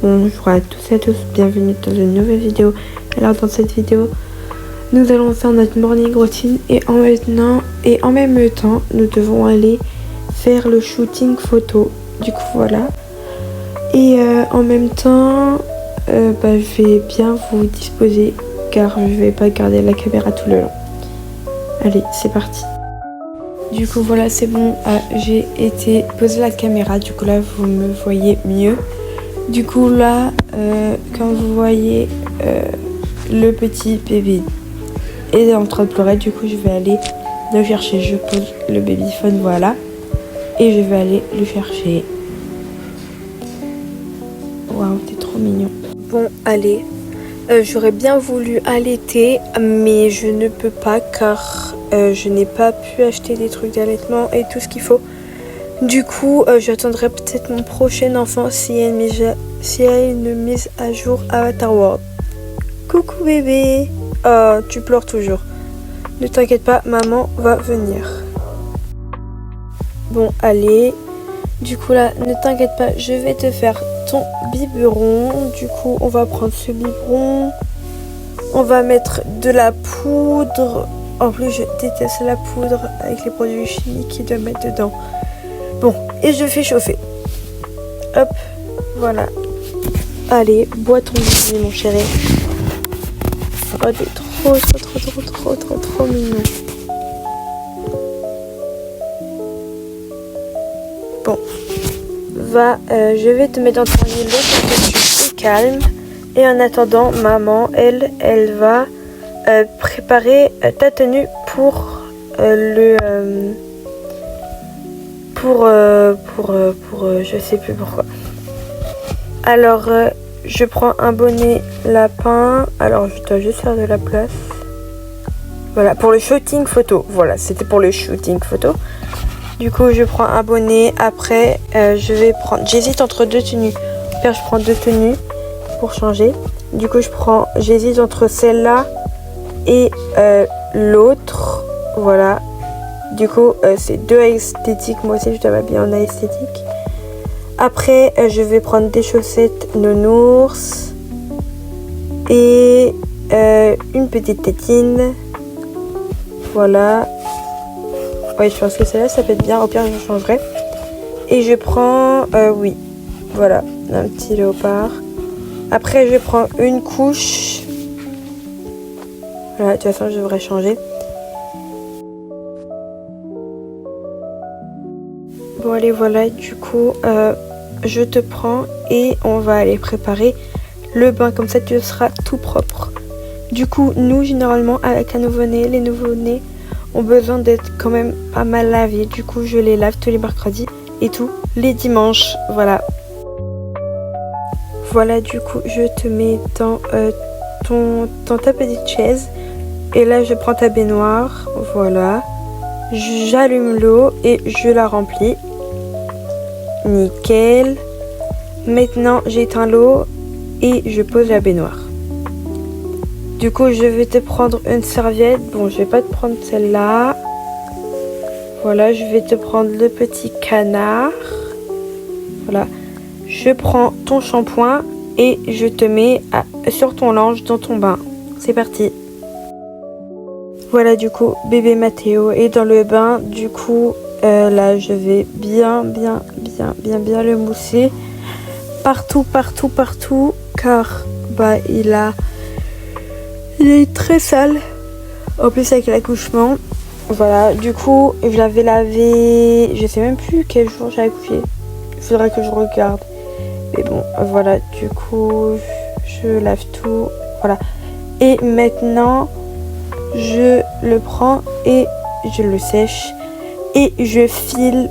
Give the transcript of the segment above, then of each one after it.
Bonjour à tous et à tous, bienvenue dans une nouvelle vidéo. Alors dans cette vidéo, nous allons faire notre morning routine et en même temps, nous devons aller faire le shooting photo. Du coup voilà. Et en même temps, je vais bien vous disposer car je vais pas garder la caméra tout le long. Allez, c'est parti. Du coup voilà, c'est bon, j'ai été poser la caméra, du coup là vous me voyez mieux. Du coup là, comme vous voyez, le petit bébé est en train de pleurer, du coup je vais aller le chercher. Je pose le babyphone, voilà, et je vais aller le chercher. Waouh, t'es trop mignon. Bon, allez, j'aurais bien voulu allaiter, mais je ne peux pas car je n'ai pas pu acheter des trucs d'allaitement et tout ce qu'il faut. Du coup, j'attendrai peut-être mon prochain enfant s'il y a une mise à jour Avatar World. Coucou bébé. Oh, tu pleures toujours. Ne t'inquiète pas, maman va venir. Bon, allez. Du coup là, ne t'inquiète pas, je vais te faire ton biberon. Du coup, on va prendre ce biberon. On va mettre de la poudre. En plus, je déteste la poudre avec les produits chimiques qu'ils doivent mettre dedans. Bon, et je fais chauffer. Hop, voilà. Allez, bois ton biberon, mon chéri. Oh, t'es trop mignon. Bon, je vais te mettre dans ton lit pour que tu sois calme. Et en attendant, maman, elle va préparer ta tenue pour je sais plus pourquoi. Alors je prends un bonnet lapin. Alors je dois juste faire de la place. Voilà, pour le shooting photo. Voilà, c'était pour le shooting photo. Du coup je prends un bonnet. Après j'hésite entre deux tenues. Après je prends deux tenues pour changer. Du coup j'hésite entre celle-là et l'autre. Voilà. Du coup, c'est deux esthétiques. Moi aussi, je dois m'habiller en esthétique. Après, je vais prendre des chaussettes nounours et une petite tétine. Voilà. Oui, je pense que celle-là, ça peut être bien. Au pire, je changerai. Et je prends, oui, voilà, un petit léopard. Après, je prends une couche. Voilà, de toute façon, je devrais changer. Bon allez, voilà, du coup je te prends et on va aller préparer le bain, comme ça tu seras tout propre. Du coup nous généralement avec un nouveau-né, les nouveau-nés ont besoin d'être quand même pas mal lavés. Du coup je les lave tous les mercredis et tous les dimanches. Voilà, du coup je te mets dans ta petite chaise et là je prends ta baignoire. Voilà, j'allume l'eau et je la remplis. Nickel. Maintenant j'éteins l'eau et je pose la baignoire. Du coup je vais te prendre une serviette. Bon, je vais pas te prendre celle-là. Voilà, je vais te prendre le petit canard. Voilà, je prends ton shampoing et je te mets sur ton linge dans ton bain. C'est parti. Voilà, du coup bébé Mathéo est dans le bain. Du coup là je vais bien le mousser partout car il est très sale en plus avec l'accouchement. Voilà, du coup je l'avais lavé, je sais même plus quel jour j'ai accouché, il faudrait que je regarde, mais bon voilà, du coup je lave tout. Voilà, et maintenant je le prends et je le sèche et je file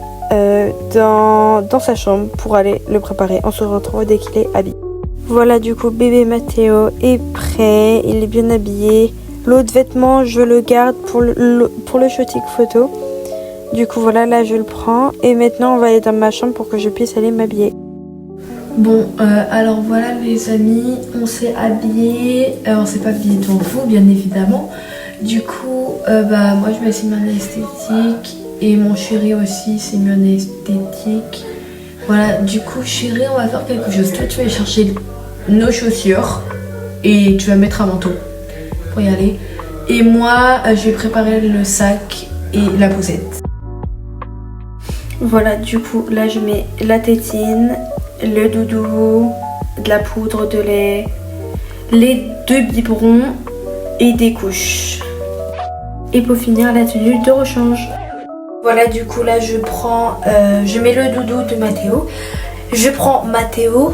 dans sa chambre pour aller le préparer. On se retrouve dès qu'il est habillé. Voilà, du coup bébé Mathéo est prêt, il est bien habillé. L'autre vêtement je le garde pour le shooting photo. Du coup voilà, là je le prends et maintenant on va aller dans ma chambre pour que je puisse aller m'habiller. Bon, alors voilà les amis, on s'est habillé, on s'est pas habillé devant vous bien évidemment. Du coup, moi je me suis mis en esthétique et mon chéri aussi s'est mis en esthétique. Voilà, du coup chérie, on va faire quelque chose. Toi tu vas aller chercher nos chaussures et tu vas mettre un manteau pour y aller. Et moi je vais préparer le sac et la poussette. Voilà, du coup là je mets la tétine, le doudou, de la poudre de lait, les 2 biberons et des couches. Et pour finir la tenue de rechange. Voilà, du coup là je prends, je mets le doudou de Mathéo. Je prends Mathéo,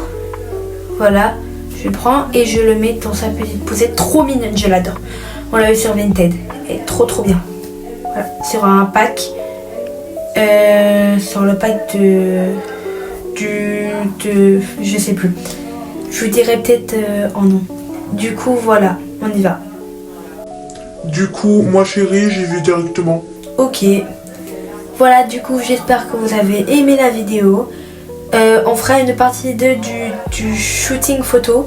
voilà, je prends et je le mets dans sa petite poussette trop mignonne, je l'adore. On l'a eu sur Vinted, elle est trop bien. Voilà, sur un pack, sur le pack de je sais plus. Je vous dirai peut-être en nom. Du coup voilà, on y va. Du coup, moi chérie, j'y vais directement. Ok. Voilà, du coup, j'espère que vous avez aimé la vidéo. On fera une partie 2 du shooting photo.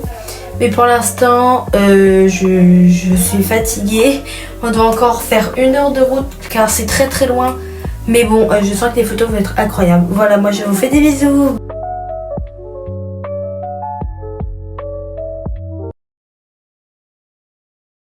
Mais pour l'instant, je suis fatiguée. On doit encore faire 1 heure de route car c'est très loin. Mais bon, je sens que les photos vont être incroyables. Voilà, moi je vous fais des bisous.